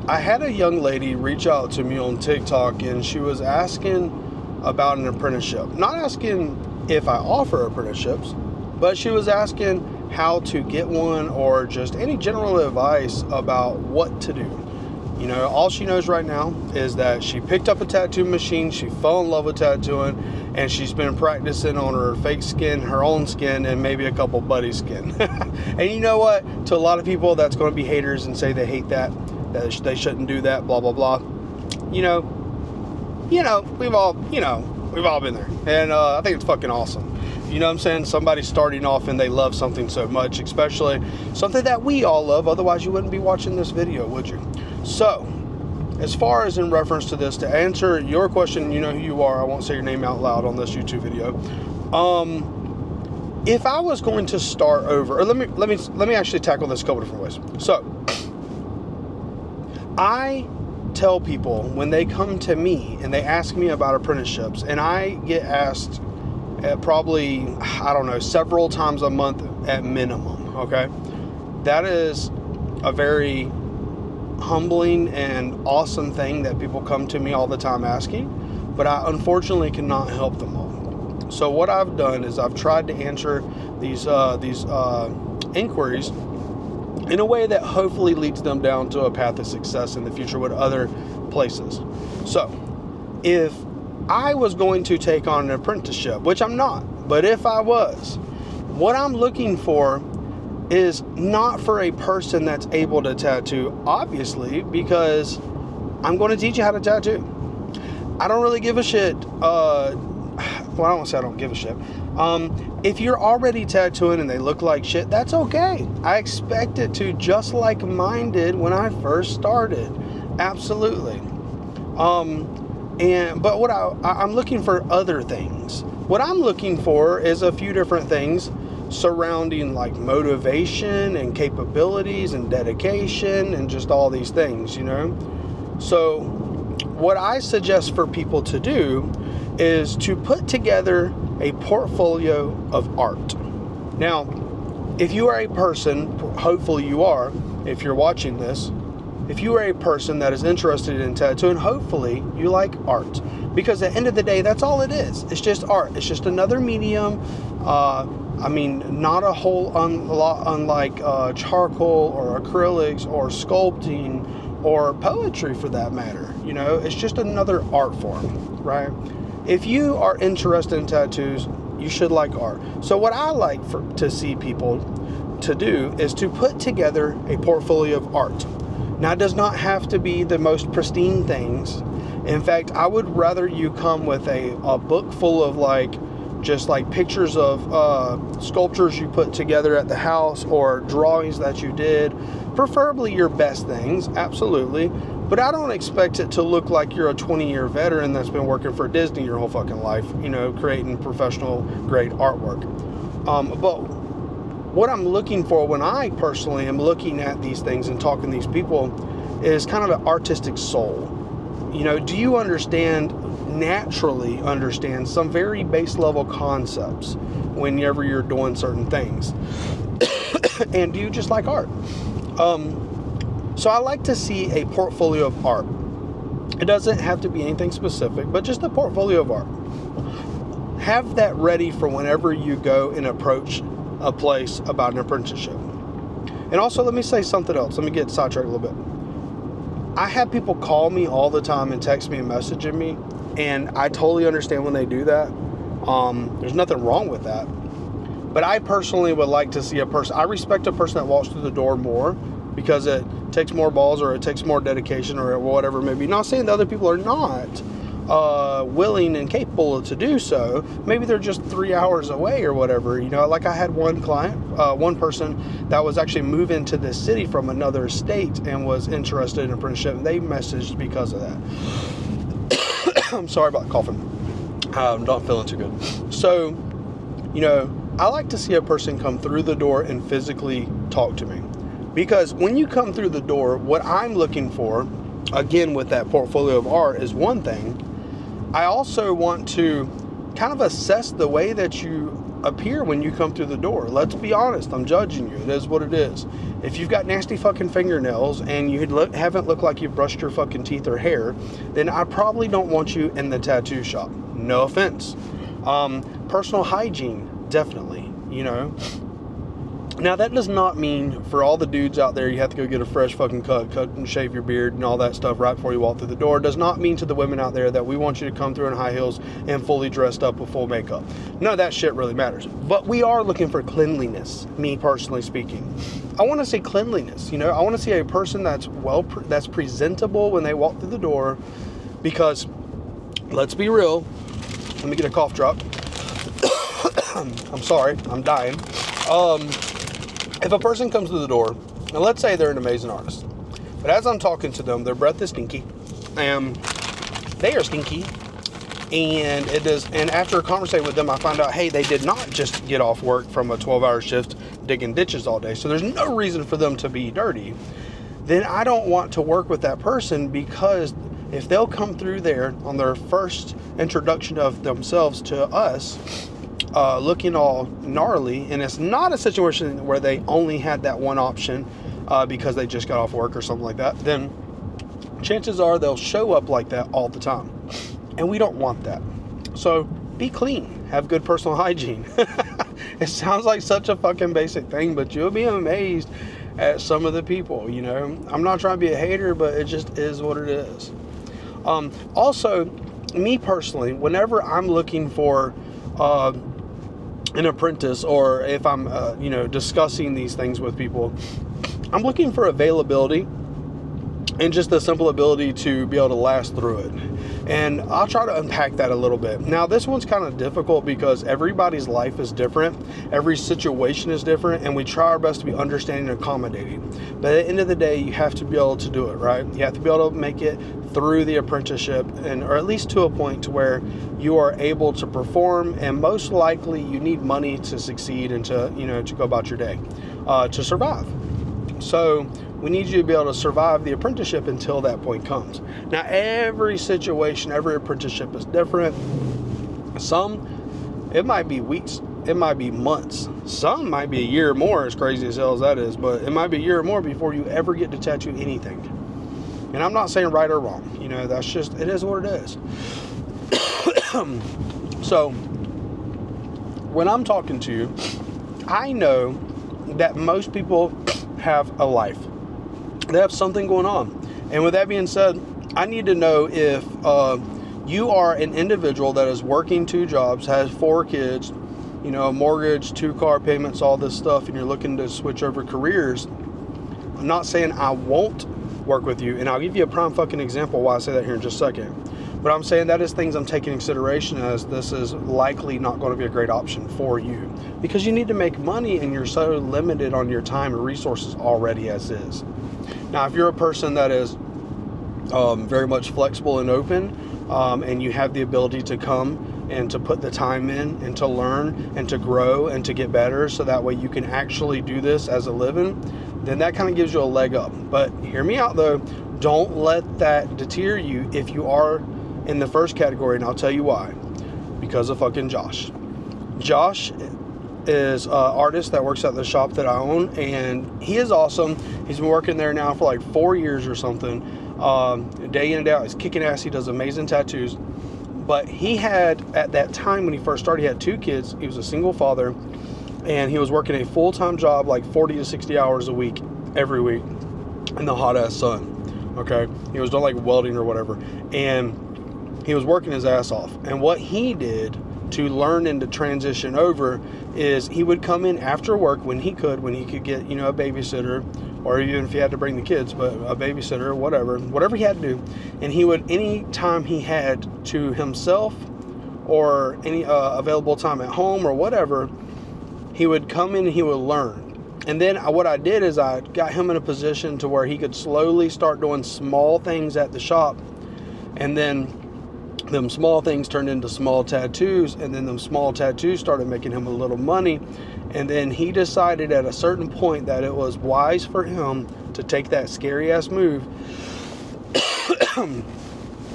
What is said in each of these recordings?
I had a young lady reach out to me on TikTok, and she was asking about an apprenticeship. Not asking if I offer apprenticeships, but she was asking how to get one or just any general advice about what to do. You know, all she knows right now is that she picked up a tattoo machine, she fell in love with tattooing, and she's been practicing on her fake skin, her own skin, and maybe a couple buddies' skin. And you know what? To a lot of people, that's going to be haters and say they hate that they shouldn't do that, blah, blah, blah. You know, we've all been there. And I think it's fucking awesome. You know what I'm saying? Somebody starting off and they love something so much, especially something that we all love. Otherwise, you wouldn't be watching this video, would you? So, as far as in reference to this, to answer your question, you know who you are. I won't say your name out loud on this YouTube video. If I was going to start over, or let me actually tackle this a couple different ways. So, I tell people when they come to me and they ask me about apprenticeships, and I get asked probably, I don't know, several times a month at minimum, okay? That is a very humbling and awesome thing that people come to me all the time asking, but I unfortunately cannot help them all. So what I've done is I've tried to answer these inquiries in a way that hopefully leads them down to a path of success in the future with other places. So if I was going to take on an apprenticeship, which I'm not, but if I was, what I'm looking for is not for a person that's able to tattoo, obviously, because I'm going to teach you how to tattoo. I don't really give a shit. Well, I don't want to say I don't give a shit. If you're already tattooing and they look like shit, that's okay. I expected to, just like mine did when I first started. Absolutely. But what I'm looking for other things. What I'm looking for is a few different things surrounding like motivation and capabilities and dedication and just all these things, you know? So what I suggest for people to do is to put together a portfolio of art. Now, if you are a person, hopefully you are, if you're watching this, if you are a person that is interested in tattooing, hopefully you like art. Because at the end of the day, that's all it is. It's just art. It's just another medium. I mean, not a whole lot unlike charcoal or acrylics or sculpting or poetry for that matter. You know, it's just another art form, right? If you are interested in tattoos, you should like art. So what I like to see people to do is to put together a portfolio of art. Now, it does not have to be the most pristine things. In fact, I would rather you come with a book full of just pictures of sculptures you put together at the house or drawings that you did, preferably your best things, absolutely. But I don't expect it to look like you're a 20-year veteran that's been working for Disney your whole fucking life, you know, creating professional grade artwork. But what I'm looking for when I personally am looking at these things and talking to these people is kind of an artistic soul. You know, do you naturally understand some very base level concepts whenever you're doing certain things? And do you just like art? So I like to see a portfolio of art. It doesn't have to be anything specific, but just a portfolio of art. Have that ready for whenever you go and approach a place about an apprenticeship. And also, let me say something else. Let me get sidetracked a little bit. I have people call me all the time and text me and messaging me, and I totally understand when they do that. There's nothing wrong with that. But I personally would like to see a person. I respect a person that walks through the door more because it takes more balls or it takes more dedication or whatever it may be. Not saying that other people are not willing and capable to do so. Maybe they're just 3 hours away or whatever. You know, like I had one client, one person that was actually moving to this city from another state and was interested in apprenticeship. And they messaged because of that. I'm sorry about coughing. I'm not feeling too good. So, you know, I like to see a person come through the door and physically talk to me. Because when you come through the door, what I'm looking for, again, with that portfolio of art is one thing. I also want to kind of assess the way that you appear when you come through the door. Let's be honest. I'm judging you. It is what it is. If you've got nasty fucking fingernails and you haven't looked like you've brushed your fucking teeth or hair, then I probably don't want you in the tattoo shop. No offense. Personal hygiene, definitely, you know. Now, that does not mean for all the dudes out there you have to go get a fresh fucking cut and shave your beard and all that stuff right before you walk through the door. It does not mean to the women out there that we want you to come through in high heels and fully dressed up with full makeup. None of that shit really matters. But we are looking for cleanliness, me personally speaking. I want to see cleanliness, you know. I want to see a person that's that's presentable when they walk through the door, because let's be real. Let me get a cough drop. I'm sorry, I'm dying. If a person comes through the door, and let's say they're an amazing artist, but as I'm talking to them, their breath is stinky, and they are stinky, and after conversating with them, I find out, hey, they did not just get off work from a 12-hour shift digging ditches all day, so there's no reason for them to be dirty. Then I don't want to work with that person, because if they'll come through there on their first introduction of themselves to us, looking all gnarly, and it's not a situation where they only had that one option because they just got off work or something like that, then chances are they'll show up like that all the time, and we don't want that. So be clean, have good personal hygiene. It sounds like such a fucking basic thing, but you'll be amazed at some of the people, you know. I'm not trying to be a hater, but it just is what it is. Also, me personally, whenever I'm looking for an apprentice, or if I'm discussing these things with people, I'm looking for availability and just the simple ability to be able to last through it. And I'll try to unpack that a little bit. Now, this one's kind of difficult because everybody's life is different, every situation is different, and we try our best to be understanding and accommodating. But at the end of the day, you have to be able to do it, right? You have to be able to make it through the apprenticeship, or at least to a point to where you are able to perform, and most likely you need money to succeed and to go about your day, to survive. So we need you to be able to survive the apprenticeship until that point comes. Now, every situation, every apprenticeship is different. Some, it might be weeks, it might be months. Some might be a year or more, as crazy as hell as that is, but it might be a year or more before you ever get to tattoo anything. And I'm not saying right or wrong, you know, that's just, it is what it is. So, when I'm talking to you, I know that most people have a life. They have something going on. And with that being said, I need to know if you are an individual that is working 2 jobs, has 4 kids, you know, a mortgage, 2 car payments, all this stuff, and you're looking to switch over careers. I'm not saying I won't work with you, and I'll give you a prime fucking example why I say that here in just a second. But I'm saying that is things I'm taking into consideration, as this is likely not going to be a great option for you, because you need to make money and you're so limited on your time and resources already as is. Now, if you're a person that is very much flexible and open, and you have the ability to come and to put the time in and to learn and to grow and to get better, so that way you can actually do this as a living, then that kind of gives you a leg up. But hear me out though, don't let that deter you if you are in the first category, and I'll tell you why. Because of fucking Josh. Josh is an artist that works at the shop that I own, and he is awesome. He's been working there now for like 4 years or something, day in and out. He's kicking ass. He does amazing tattoos. But he had, at that time when he first started, he had 2 kids. He was a single father, and he was working a full-time job, like 40 to 60 hours a week, every week, in the hot-ass sun, okay? He was doing like welding or whatever, and he was working his ass off. And what he did to learn and to transition over is he would come in after work when he could get, you know, a babysitter, or even if he had to bring the kids, but a babysitter, whatever he had to do. And he would, any time he had to himself, or any available time at home or whatever, he would come in and he would learn. And then what I did is I got him in a position to where he could slowly start doing small things at the shop, and then them small things turned into small tattoos, and then them small tattoos started making him a little money. And then he decided at a certain point that it was wise for him to take that scary ass move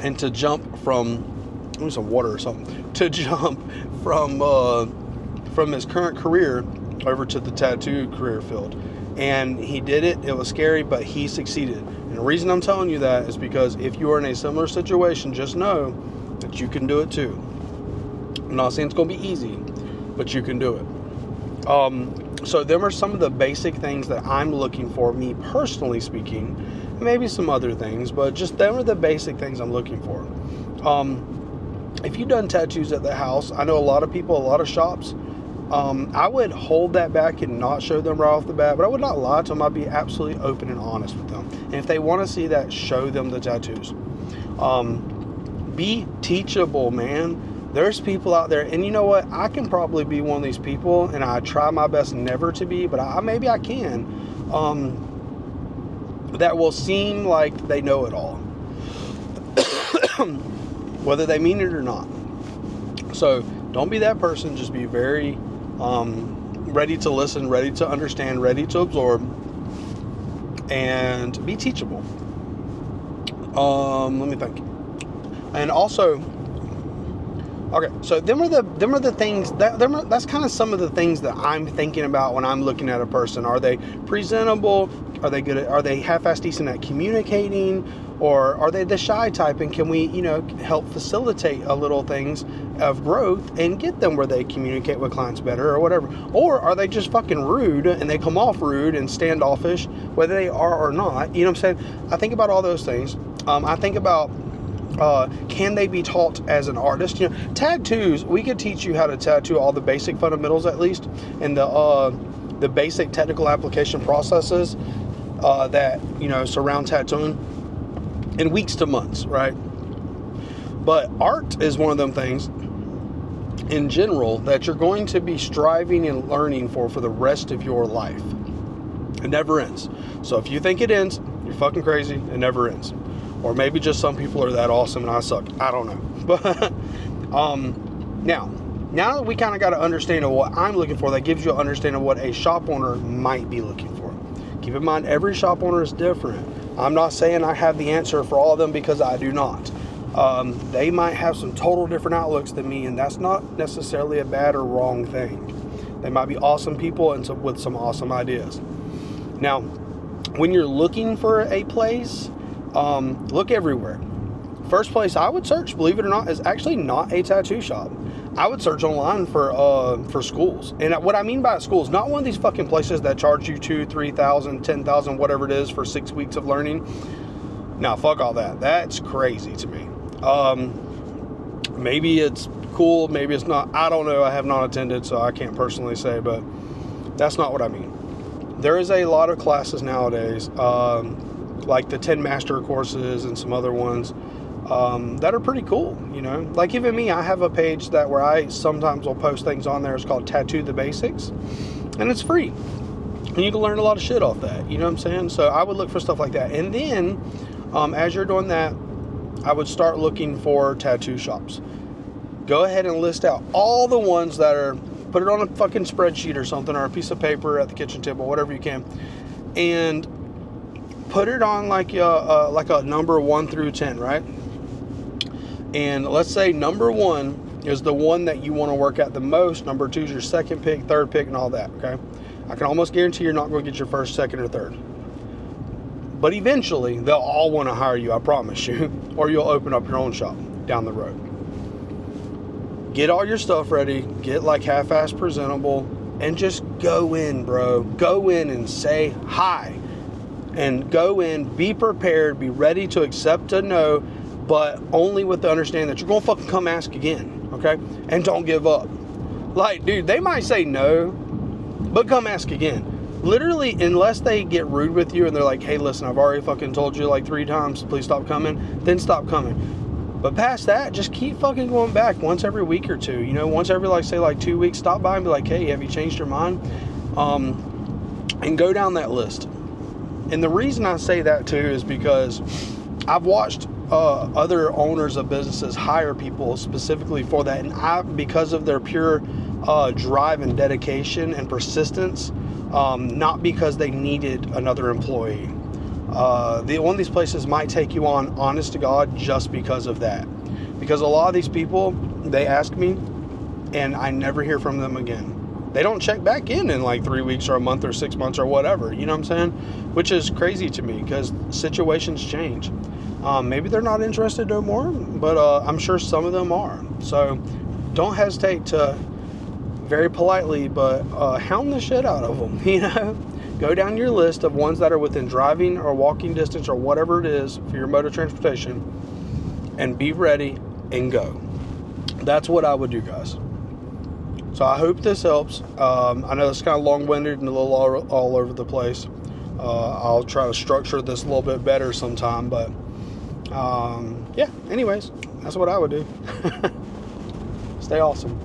and to jump from, give me some water or something, to jump from from his current career over to the tattoo career field. And he did it. It was scary, but he succeeded. And the reason I'm telling you that is because if you are in a similar situation, just know that you can do it too. I'm not saying it's going to be easy, but you can do it. So them are some of the basic things that I'm looking for, me personally speaking. Maybe some other things, but just them are the basic things I'm looking for. If you've done tattoos at the house, I know a lot of people, a lot of shops, I would hold that back and not show them right off the bat, but I would not lie to them. I'd be absolutely open and honest with them. And if they want to see that, show them the tattoos. Be teachable, man. There's people out there, and you know what? I can probably be one of these people, and I try my best never to be, but maybe I can. That will seem like they know it all, whether they mean it or not. So don't be that person. Just be very ready to listen, ready to understand, ready to absorb, and be teachable. Let me think. And also, okay, so them are the things that's kind of some of the things that I'm thinking about when I'm looking at a person. Are they presentable? Are they good? Are they half-assed decent at communicating? Or are they the shy type? And can we, help facilitate a little things of growth and get them where they communicate with clients better or whatever? Or are they just fucking rude and they come off rude and standoffish, whether they are or not? You know what I'm saying? I think about all those things. I think about, can they be taught as an artist? Tattoos, we could teach you how to tattoo all the basic fundamentals at least, and the basic technical application processes that, surround tattooing in weeks to months, right? But art is one of them things in general that you're going to be striving and learning for the rest of your life. It never ends. So if you think it ends, you're fucking crazy. It never ends. Or maybe just some people are that awesome and I suck. I don't know. But now that we kind of got an understanding of what I'm looking for, that gives you an understanding of what a shop owner might be looking for. Keep in mind, every shop owner is different. I'm not saying I have the answer for all of them, because I do not. They might have some total different outlooks than me, and that's not necessarily a bad or wrong thing. They might be awesome people and with some awesome ideas. Now, when you're looking for a place, look everywhere. First place I would search, believe it or not, is actually not a tattoo shop. I would search online for schools. And what I mean by schools, not one of these fucking places that charge you $2,000, $3,000, $10,000, whatever it is for 6 weeks of learning. Now, fuck all that. That's crazy to me. Maybe it's cool, maybe it's not. I don't know. I have not attended, so I can't personally say, but that's not what I mean. There is a lot of classes nowadays, like the 10 master courses and some other ones, that are pretty cool, like even me, I have a page where I sometimes will post things on there. It's called Tattoo the Basics, and it's free, and you can learn a lot of shit off that, you know what I'm saying? So I would look for stuff like that. And then as you're doing that, I would start looking for tattoo shops. Go ahead and list out all the ones that are, put it on a fucking spreadsheet or something, or a piece of paper at the kitchen table, whatever you can, and put it on like a number 1 through 10, right? And let's say number 1 is the one that you want to work at the most. Number 2 is your second pick, third pick, and all that, okay? I can almost guarantee you're not going to get your first, second, or third. But eventually, they'll all want to hire you, I promise you. Or you'll open up your own shop down the road. Get all your stuff ready. Get like half-assed presentable. And just go in, bro. Go in and say hi. And go in, be prepared, be ready to accept a no, but only with the understanding that you're going to fucking come ask again, okay? And don't give up. Like, dude, they might say no, but come ask again. Literally, unless they get rude with you and they're like, hey, listen, I've already fucking told you like 3 times, please stop coming, then stop coming. But past that, just keep fucking going back once every week or two. Once every, say 2 weeks, stop by and be like, hey, have you changed your mind? And go down that list. And the reason I say that too is because I've watched other owners of businesses hire people specifically for that, and because of their pure drive and dedication and persistence, not because they needed another employee. One of these places might take you on, honest to God, just because of that. Because a lot of these people, they ask me, and I never hear from them again. they don't check back in like 3 weeks or a month or 6 months or whatever. You know what I'm saying? Which is crazy to me because situations change. Maybe they're not interested no more, but I'm sure some of them are. So don't hesitate to very politely, but hound the shit out of them. You know, go down your list of ones that are within driving or walking distance or whatever it is for your mode of transportation, and be ready and go. That's what I would do, guys. So I hope this helps. I know it's kind of long-winded and a little all over the place. I'll try to structure this a little bit better sometime, but yeah, anyways, that's what I would do. Stay awesome.